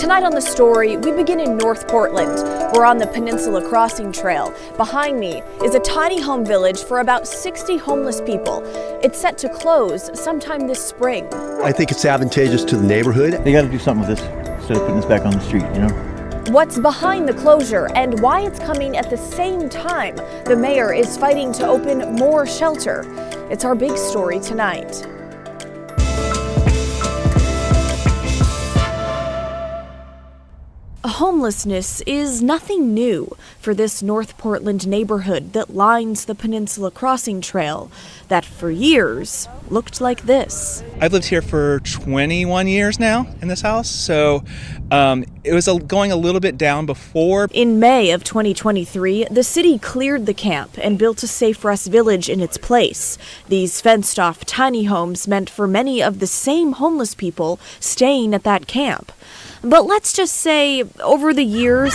Tonight on The Story, we begin in North Portland. We're on the Peninsula Crossing Trail. Behind me is a tiny home village for about 60 homeless people. It's set to close sometime this spring. I think it's advantageous to the neighborhood. They got to do something with this instead of putting this back on the street, you know? What's behind the closure and why it's coming at the same time the mayor is fighting to open more shelter. It's our big story tonight. Homelessness is nothing new for this North Portland neighborhood that lines the Peninsula Crossing Trail that for years looked like this. I've lived here for 21 years now in this house, so it was going a little bit down before. In May of 2023, the city cleared the camp and built a Safe Rest village in its place. These fenced-off tiny homes meant for many of the same homeless people staying at that camp. But let's just say, over the years,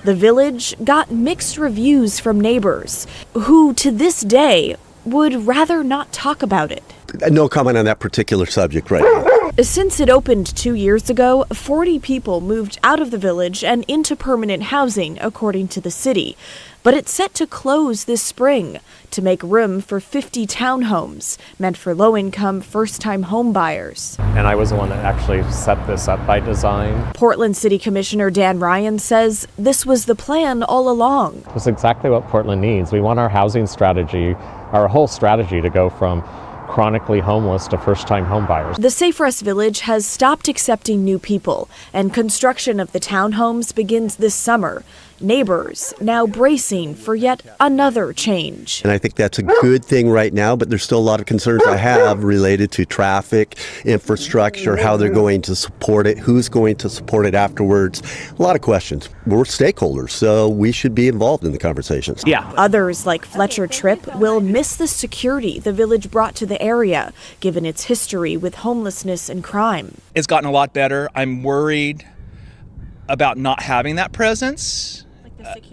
the village got mixed reviews from neighbors who, to this day, would rather not talk about it. No comment on that particular subject right now. Since it opened 2 years ago, 40 people moved out of the village and into permanent housing, according to the city. But it's set to close this spring to make room for 50 townhomes meant for low-income, first-time home buyers. And I was the one that actually set this up by design. Portland City Commissioner Dan Ryan says this was the plan all along. It was exactly what Portland needs. We want our housing strategy, our whole strategy, to go from chronically homeless to first-time home buyers. The Safe Rest Village has stopped accepting new people, and construction of the townhomes begins this summer. Neighbors now bracing for yet another change. And I think that's a good thing right now, but there's still a lot of concerns I have related to traffic, infrastructure, how they're going to support it, who's going to support it afterwards. A lot of questions. We're stakeholders, so we should be involved in the conversations. Yeah. Others, like Fletcher Tripp, will miss the security the village brought to the area, given its history with homelessness and crime. It's gotten a lot better. I'm worried about not having that presence.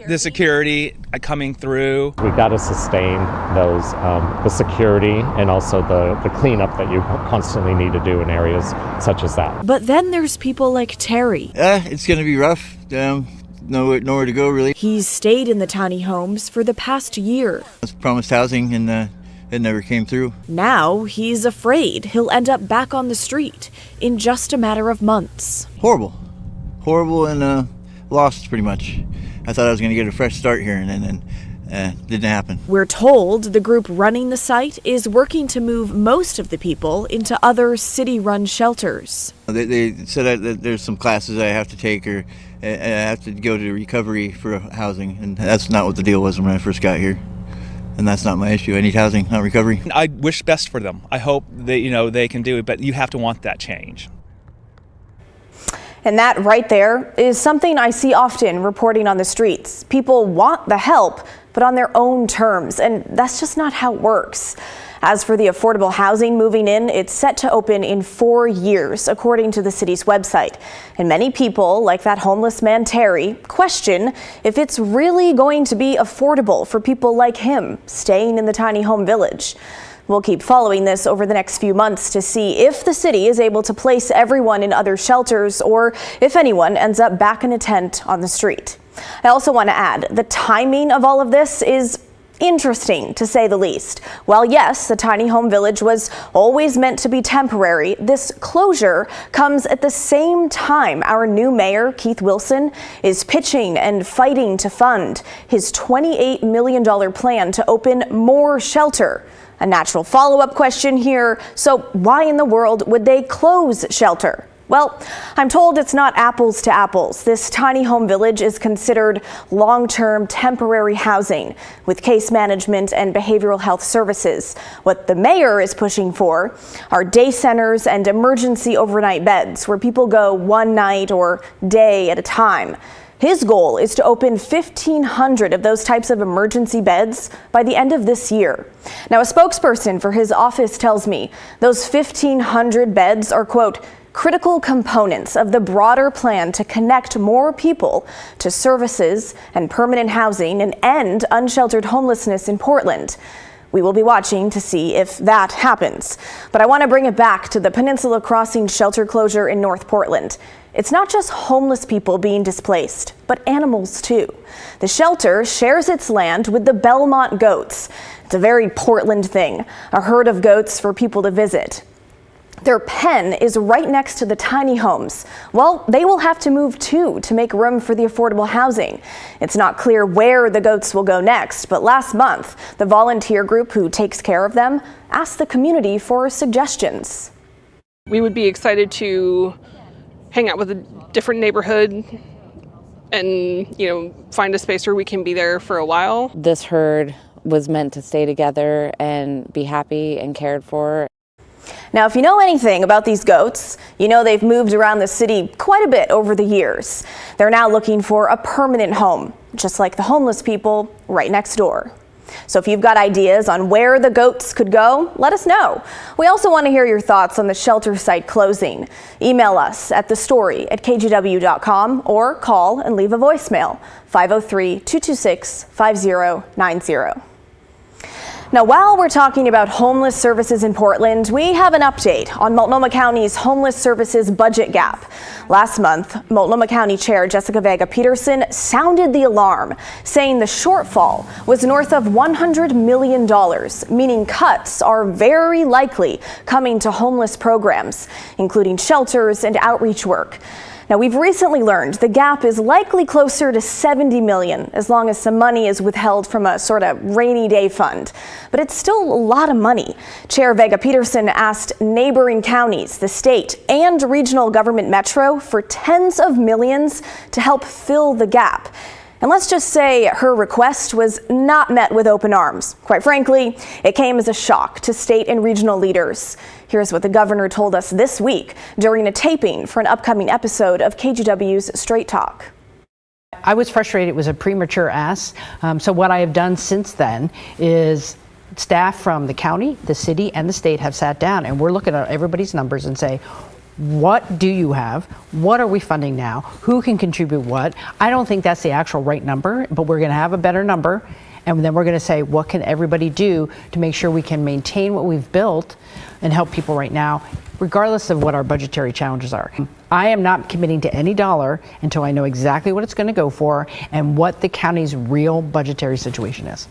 The security coming through. We got to sustain those, the security and also the cleanup that you constantly need to do in areas such as that. But then there's people like Terry. It's going to be rough. Nowhere to go, really. He's stayed in the tiny homes for the past year. I was promised housing and it never came through. Now he's afraid he'll end up back on the street in just a matter of months. Horrible and lost pretty much. I thought I was going to get a fresh start here, and then didn't happen. We're told the group running the site is working to move most of the people into other city-run shelters. They said that there's some classes I have to take, or I have to go to recovery for housing, and that's not what the deal was when I first got here. And that's not my issue. I need housing, not recovery. I wish best for them. I hope that they can do it, but you have to want that change. And that right there is something I see often reporting on the streets. People want the help, but on their own terms, and that's just not how it works. As for the affordable housing moving in, it's set to open in 4 years, according to the city's website. And many people, like that homeless man Terry, question if it's really going to be affordable for people like him staying in the tiny home village. We'll keep following this over the next few months to see if the city is able to place everyone in other shelters or if anyone ends up back in a tent on the street. I also want to add, the timing of all of this is interesting, to say the least. While yes, the tiny home village was always meant to be temporary, this closure comes at the same time our new mayor, Keith Wilson, is pitching and fighting to fund his $28 million plan to open more shelter. A natural follow-up question here, so why in the world would they close shelter? Well, I'm told it's not apples to apples. This tiny home village is considered long-term temporary housing with case management and behavioral health services. What the mayor is pushing for are day centers and emergency overnight beds where people go one night or day at a time. His goal is to open 1,500 of those types of emergency beds by the end of this year. Now, a spokesperson for his office tells me those 1,500 beds are, quote, critical components of the broader plan to connect more people to services and permanent housing and end unsheltered homelessness in Portland. We will be watching to see if that happens. But I want to bring it back to the Peninsula Crossing shelter closure in North Portland. It's not just homeless people being displaced, but animals too. The shelter shares its land with the Belmont goats. It's a very Portland thing, a herd of goats for people to visit. Their pen is right next to the tiny homes. Well, they will have to move too to make room for the affordable housing. It's not clear where the goats will go next, but last month, the volunteer group who takes care of them asked the community for suggestions. We would be excited to hang out with a different neighborhood and, find a space where we can be there for a while. This herd was meant to stay together and be happy and cared for. Now, if you know anything about these goats, you know they've moved around the city quite a bit over the years. They're now looking for a permanent home, just like the homeless people right next door. So if you've got ideas on where the goats could go, let us know. We also want to hear your thoughts on the shelter site closing. Email us at thestory@kgw.com or call and leave a voicemail, 503-226-5090. Now, while we're talking about homeless services in Portland, we have an update on Multnomah County's homeless services budget gap. Last month, Multnomah County Chair Jessica Vega Peterson sounded the alarm, saying the shortfall was north of $100 million, meaning cuts are very likely coming to homeless programs, including shelters and outreach work. Now, we've recently learned the gap is likely closer to $70 million, as long as some money is withheld from a sort of rainy day fund. But it's still a lot of money. Chair Vega Peterson asked neighboring counties, the state, and regional government Metro for tens of millions to help fill the gap. And let's just say her request was not met with open arms. Quite frankly, it came as a shock to state and regional leaders. Here's what the governor told us this week during a taping for an upcoming episode of KGW's Straight Talk. I was frustrated. It was a premature ask. So what I have done since then is staff from the county, the city, and the state have sat down, and we're looking at everybody's numbers and say, what do you have? What are we funding now? Who can contribute what? I don't think that's the actual right number, but we're going to have a better number. And then we're going to say, what can everybody do to make sure we can maintain what we've built and help people right now, regardless of what our budgetary challenges are. I am not committing to any dollar until I know exactly what it's going to go for and what the county's real budgetary situation is.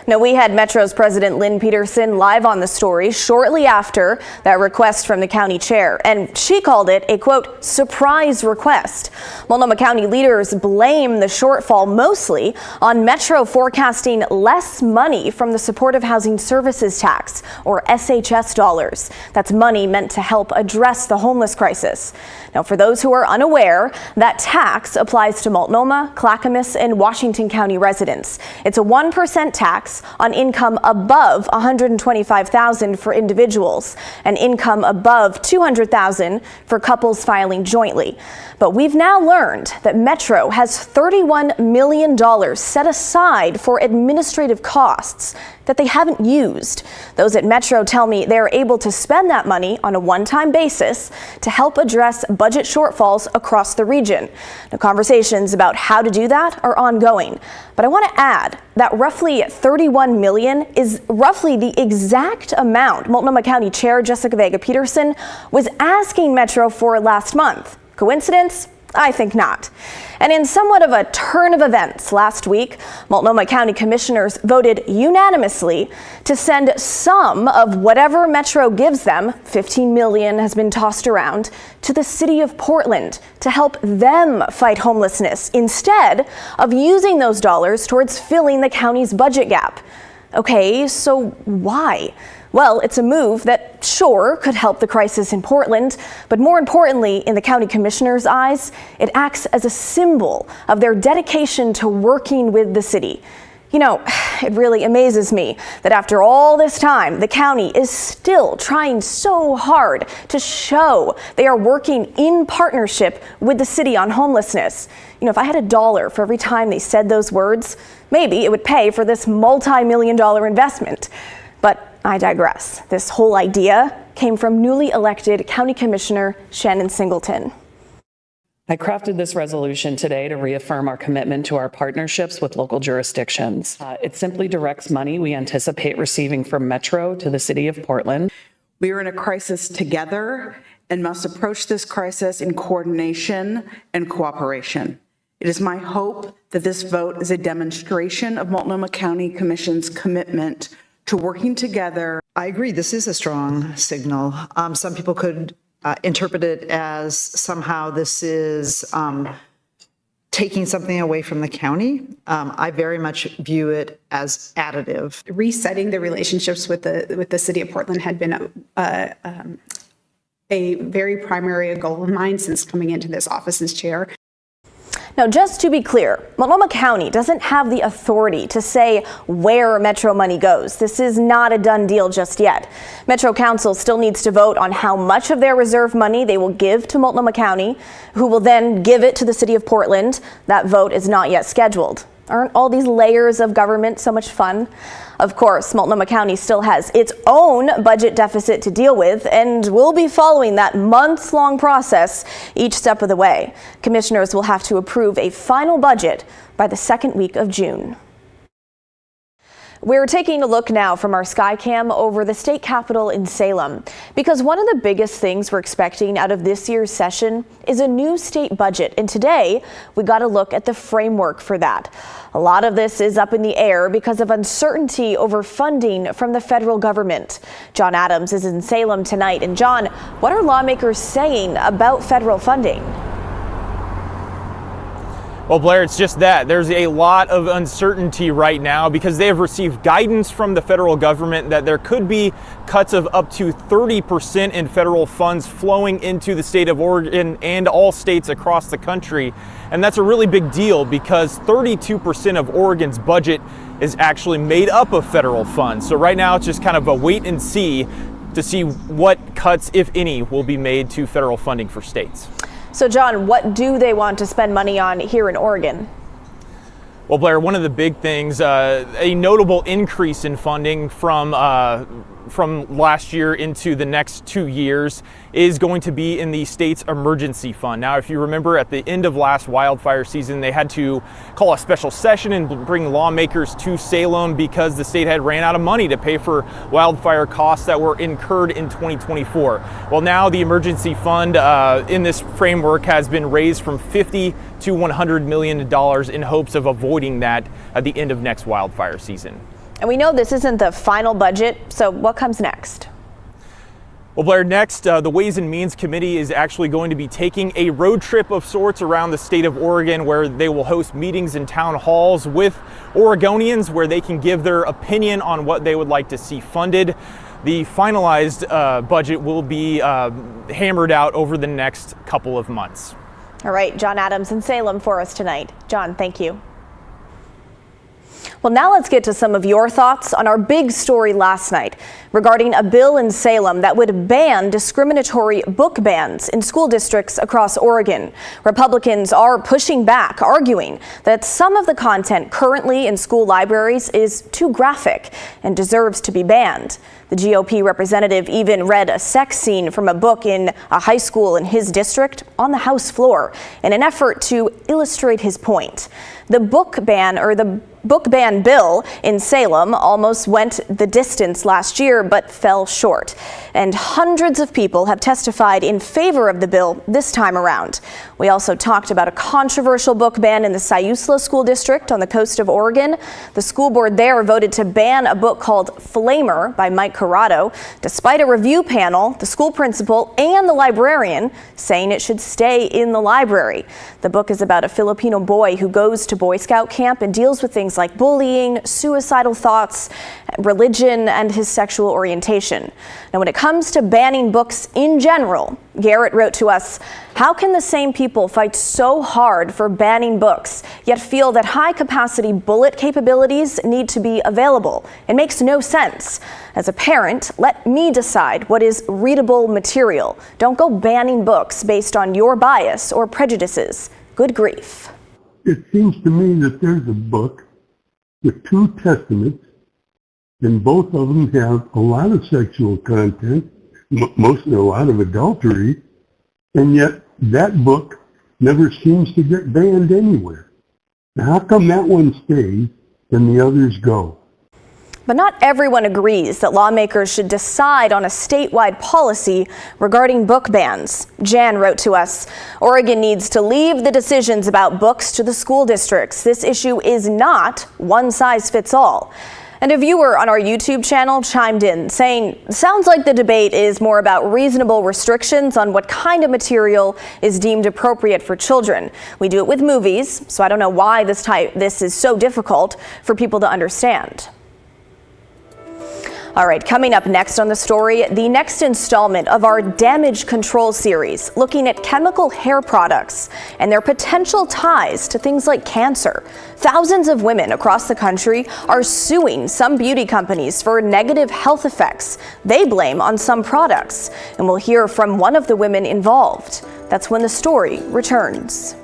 Now, we had Metro's President Lynn Peterson live on the story shortly after that request from the county chair, and she called it a, quote, surprise request. Multnomah County leaders blame the shortfall mostly on Metro forecasting less money from the Supportive Housing Services Tax, or SHS dollars. That's money meant to help address the homeless crisis. Now, for those who are unaware, that tax applies to Multnomah, Clackamas, and Washington County residents. It's a 1% tax on income above $125,000 for individuals and income above $200,000 for couples filing jointly. But we've now learned that Metro has $31 million set aside for administrative costs that they haven't used. Those at Metro tell me they're able to spend that money on a one-time basis to help address budget shortfalls across the region. The conversations about how to do that are ongoing. But I want to add that roughly $31 million is roughly the exact amount Multnomah County Chair Jessica Vega Peterson was asking Metro for last month. Coincidence? I think not. And in somewhat of a turn of events last week, Multnomah County commissioners voted unanimously to send some of whatever Metro gives them, $15 million has been tossed around, to the city of Portland to help them fight homelessness instead of using those dollars towards filling the county's budget gap. Okay, so why? Well, it's a move that, sure, could help the crisis in Portland, but more importantly, in the county commissioner's eyes, it acts as a symbol of their dedication to working with the city. You know, it really amazes me that after all this time, the county is still trying so hard to show they are working in partnership with the city on homelessness. You know, if I had $1 for every time they said those words, maybe it would pay for this multi-million-dollar investment. But I digress. This whole idea came from newly elected County Commissioner Shannon Singleton. I crafted this resolution today to reaffirm our commitment to our partnerships with local jurisdictions. It simply directs money we anticipate receiving from Metro to the City of Portland. We are in a crisis together and must approach this crisis in coordination and cooperation. It is my hope that this vote is a demonstration of Multnomah County Commission's commitment to working together. I agree, this is a strong signal. Some people could interpret it as somehow this is taking something away from the county. I very much view it as additive. Resetting the relationships with the City of Portland had been a very primary goal of mine since coming into this office as chair. Now, just to be clear, Multnomah County doesn't have the authority to say where Metro money goes. This is not a done deal just yet. Metro Council still needs to vote on how much of their reserve money they will give to Multnomah County, who will then give it to the City of Portland. That vote is not yet scheduled. Aren't all these layers of government so much fun? Of course, Multnomah County still has its own budget deficit to deal with, and will be following that months-long process each step of the way. Commissioners will have to approve a final budget by the second week of June. We're taking a look now from our Skycam over the state capitol in Salem, because one of the biggest things we're expecting out of this year's session is a new state budget. And today we got a look at the framework for that. A lot of this is up in the air because of uncertainty over funding from the federal government. John Adams is in Salem tonight. And John, what are lawmakers saying about federal funding? Well, Blair, it's just that. There's a lot of uncertainty right now because they have received guidance from the federal government that there could be cuts of up to 30% in federal funds flowing into the state of Oregon and all states across the country. And that's a really big deal because 32% of Oregon's budget is actually made up of federal funds. So right now it's just kind of a wait and see to see what cuts, if any, will be made to federal funding for states. So, John, what do they want to spend money on here in Oregon? Well, Blair, one of the big things, a notable increase in funding from last year into the next 2 years is going to be in the state's emergency fund. Now, if you remember at the end of last wildfire season, they had to call a special session and bring lawmakers to Salem because the state had ran out of money to pay for wildfire costs that were incurred in 2024. Well, now the emergency fund in this framework has been raised from $50 to $100 million in hopes of avoiding that at the end of next wildfire season. And we know this isn't the final budget, so what comes next? Well, Blair, next, the Ways and Means Committee is actually going to be taking a road trip of sorts around the state of Oregon where they will host meetings and town halls with Oregonians where they can give their opinion on what they would like to see funded. The finalized budget will be hammered out over the next couple of months. All right, John Adams in Salem for us tonight. John, thank you. Well, now let's get to some of your thoughts on our big story last night regarding a bill in Salem that would ban discriminatory book bans in school districts across Oregon. Republicans are pushing back, arguing that some of the content currently in school libraries is too graphic and deserves to be banned. The GOP representative even read a sex scene from a book in a high school in his district on the House floor in an effort to illustrate his point. The book ban bill in Salem almost went the distance last year, but fell short. And hundreds of people have testified in favor of the bill this time around. We also talked about a controversial book ban in the Siuslaw School District on the coast of Oregon. The school board there voted to ban a book called Flamer by Mike Corrado, despite a review panel, the school principal, and the librarian saying it should stay in the library. The book is about a Filipino boy who goes to Boy Scout camp and deals with things like bullying, suicidal thoughts, religion, and his sexual orientation. Now, when it comes to banning books in general, Garrett wrote to us, how can the same people fight so hard for banning books, yet feel that high-capacity bullet capabilities need to be available? It makes no sense. As a parent, let me decide what is readable material. Don't go banning books based on your bias or prejudices. Good grief. It seems to me that there's a book with two testaments, and both of them have a lot of sexual content, mostly a lot of adultery, and yet that book never seems to get banned anywhere. Now, how come that one stays and the others go? But not everyone agrees that lawmakers should decide on a statewide policy regarding book bans. Jan wrote to us, Oregon needs to leave the decisions about books to the school districts. This issue is not one size fits all. And a viewer on our YouTube channel chimed in saying, sounds like the debate is more about reasonable restrictions on what kind of material is deemed appropriate for children. We do it with movies, so I don't know why this is so difficult for people to understand. All right, coming up next on the story, the next installment of our damage control series, looking at chemical hair products and their potential ties to things like cancer. Thousands of women across the country are suing some beauty companies for negative health effects they blame on some products. And we'll hear from one of the women involved. That's when the story returns.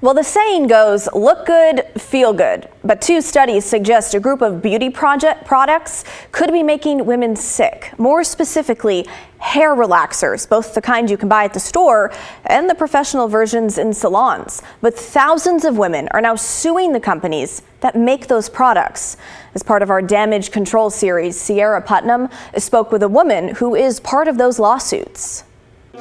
Well, the saying goes, look good, feel good. But 2 studies suggest a group of beauty products could be making women sick. More specifically, hair relaxers, both the kind you can buy at the store and the professional versions in salons. But thousands of women are now suing the companies that make those products. As part of our damage control series, Sierra Putnam spoke with a woman who is part of those lawsuits.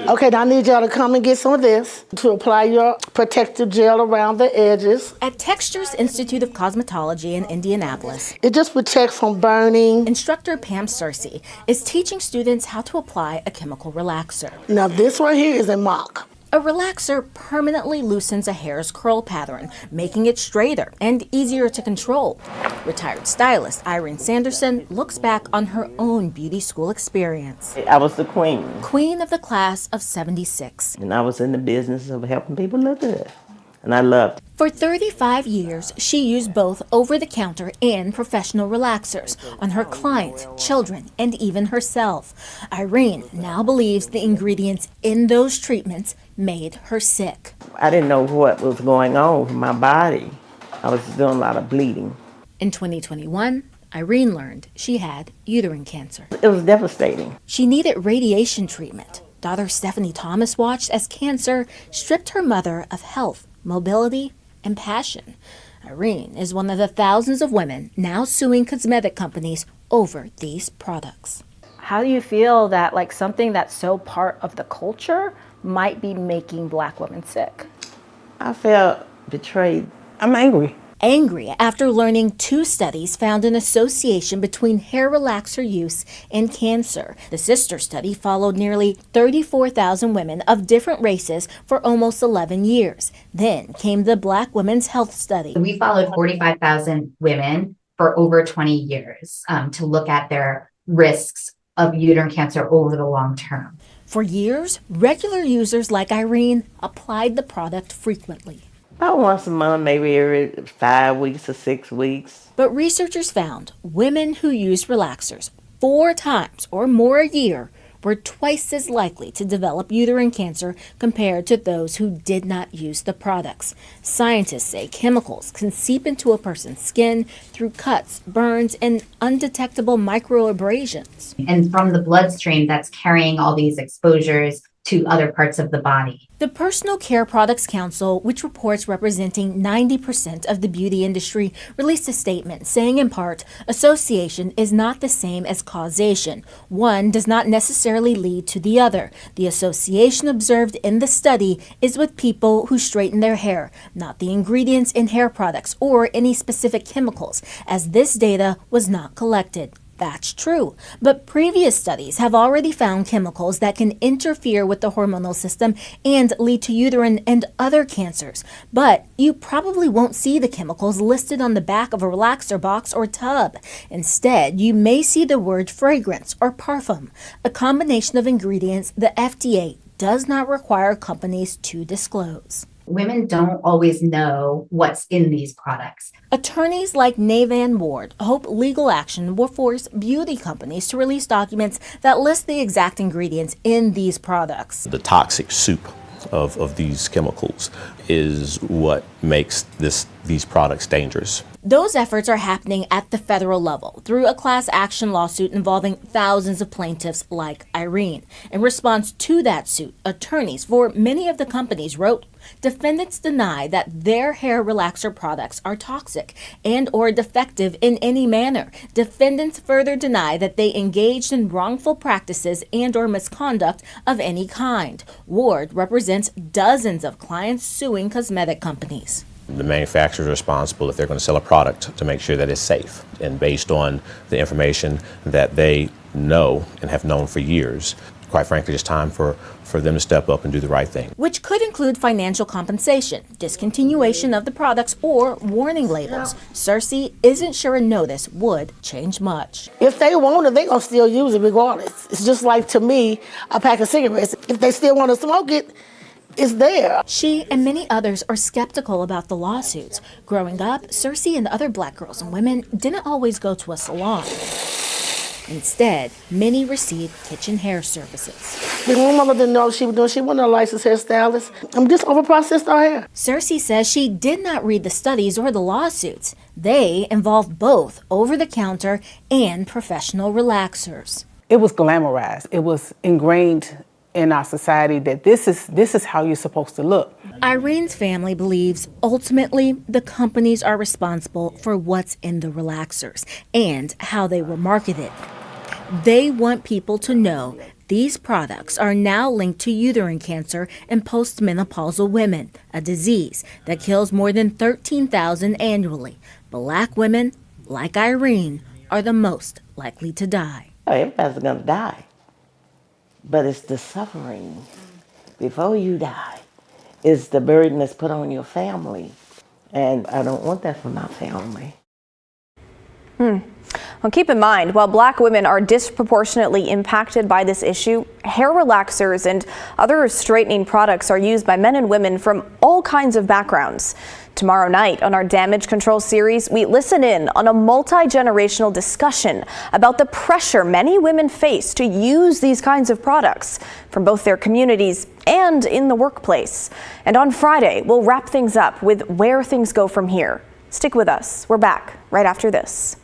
Okay, now I need y'all to come and get some of this to apply your protective gel around the edges. At Texture's Institute of Cosmetology in Indianapolis, it just protects from burning. Instructor Pam Cersei is teaching students how to apply a chemical relaxer. Now this right here is a mock. A relaxer permanently loosens a hair's curl pattern, making it straighter and easier to control. Retired stylist Irene Sanderson looks back on her own beauty school experience. I was the queen. Queen of the class of 76. And I was in the business of helping people look good. And I loved it. For 35 years, she used both over-the-counter and professional relaxers on her clients, children, and even herself. Irene now believes the ingredients in those treatments made her sick. I didn't know what was going on with my body. I was doing a lot of bleeding. In 2021, Irene learned she had uterine cancer. It was devastating. She needed radiation treatment. Daughter Stephanie Thomas watched as cancer stripped her mother of health, mobility, and passion. Irene is one of the thousands of women now suing cosmetic companies over these products. How do you feel that like something that's so part of the culture might be making Black women sick? I felt betrayed. I'm angry. Angry after learning 2 studies found an association between hair relaxer use and cancer. The sister study followed nearly 34,000 women of different races for almost 11 years. Then came the Black Women's Health Study. We followed 45,000 women for over 20 years to look at their risks of uterine cancer over the long term. For years, regular users like Irene applied the product frequently. About once a month, maybe every 5 weeks or 6 weeks. But researchers found women who used relaxers 4 times or more a year were twice as likely to develop uterine cancer compared to those who did not use the products. Scientists say chemicals can seep into a person's skin through cuts, burns, and undetectable microabrasions. And from the bloodstream that's carrying all these exposures to other parts of the body. The Personal Care Products Council, which reports representing 90% of the beauty industry, released a statement saying in part, association is not the same as causation. One does not necessarily lead to the other. The association observed in the study is with people who straighten their hair, not the ingredients in hair products or any specific chemicals, as this data was not collected. That's true, but previous studies have already found chemicals that can interfere with the hormonal system and lead to uterine and other cancers. But you probably won't see the chemicals listed on the back of a relaxer box or tub. Instead, you may see the word fragrance or parfum, a combination of ingredients the FDA does not require companies to disclose. Women don't always know what's in these products. Attorneys like Navan Ward hope legal action will force beauty companies to release documents that list the exact ingredients in these products. The toxic soup of these chemicals is what makes these products dangerous. Those efforts are happening at the federal level through a class action lawsuit involving thousands of plaintiffs like Irene. In response to that suit, attorneys for many of the companies wrote, defendants deny that their hair relaxer products are toxic and or defective in any manner. Defendants further deny that they engaged in wrongful practices and or misconduct of any kind. Ward represents dozens of clients suing cosmetic companies. The manufacturer is responsible if they're going to sell a product to make sure that it's safe. And based on the information that they know and have known for years, quite frankly, it's time for them to step up and do the right thing. Which could include financial compensation, discontinuation of the products, or warning labels. Cersei isn't sure a notice would change much. If they want it, they're going to still use it regardless. It's just like, to me, a pack of cigarettes. If they still want to smoke it, it's there. She and many others are skeptical about the lawsuits. Growing up, Cersei and other Black girls and women didn't always go to a salon. Instead, many received kitchen hair services. My mother didn't know what she was doing. She wasn't a licensed hairstylist. I'm just overprocessed our hair. Cersei says she did not read the studies or the lawsuits. They involve both over-the-counter and professional relaxers. It was glamorized. It was ingrained in our society that this is how you're supposed to look. Irene's family believes ultimately the companies are responsible for what's in the relaxers and how they were marketed. They want people to know these products are now linked to uterine cancer in postmenopausal women, a disease that kills more than 13,000 annually. Black women, like Irene, are the most likely to die. Everybody's gonna die. But it's the suffering before you die. It's the burden that's put on your family. And I don't want that for my family. Well, keep in mind, while Black women are disproportionately impacted by this issue, hair relaxers and other straightening products are used by men and women from all kinds of backgrounds. Tomorrow night on our Damage Control series, we listen in on a multi-generational discussion about the pressure many women face to use these kinds of products from both their communities and in the workplace. And on Friday, we'll wrap things up with where things go from here. Stick with us. We're back right after this.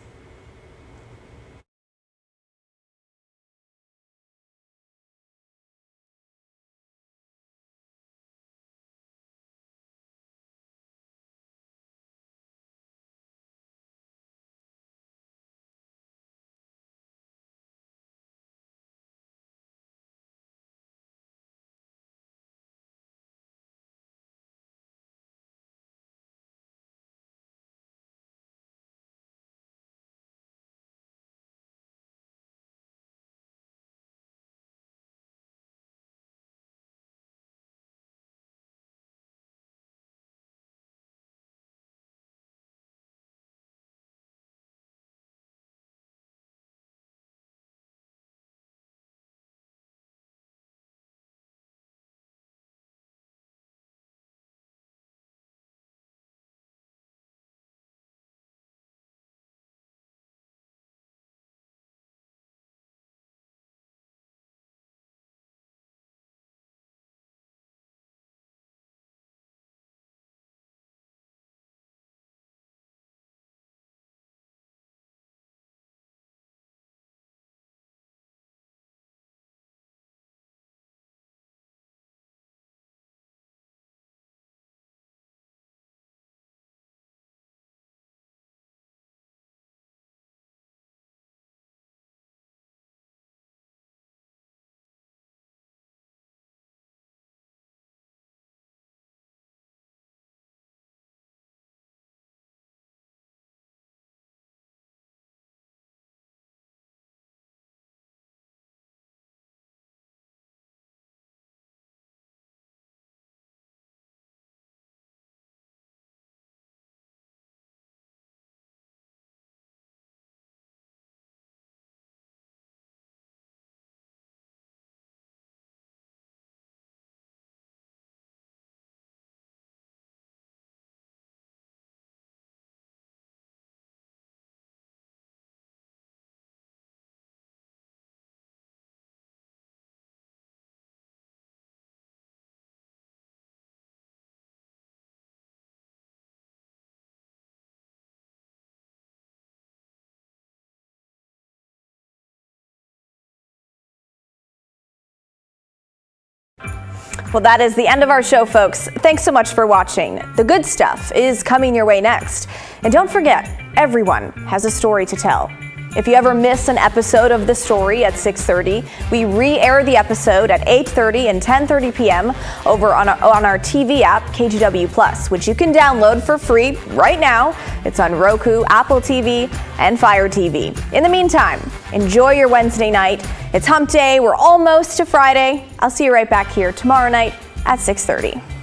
Well, that is the end of our show, folks. Thanks so much for watching. The good stuff is coming your way next. And don't forget, everyone has a story to tell. If you ever miss an episode of The Story at 6:30, we re-air the episode at 8:30 and 10:30 p.m. over on our TV app, KGW+, which you can download for free right now. It's on Roku, Apple TV, and Fire TV. In the meantime, enjoy your Wednesday night. It's hump day. We're almost to Friday. I'll see you right back here tomorrow night at 6:30.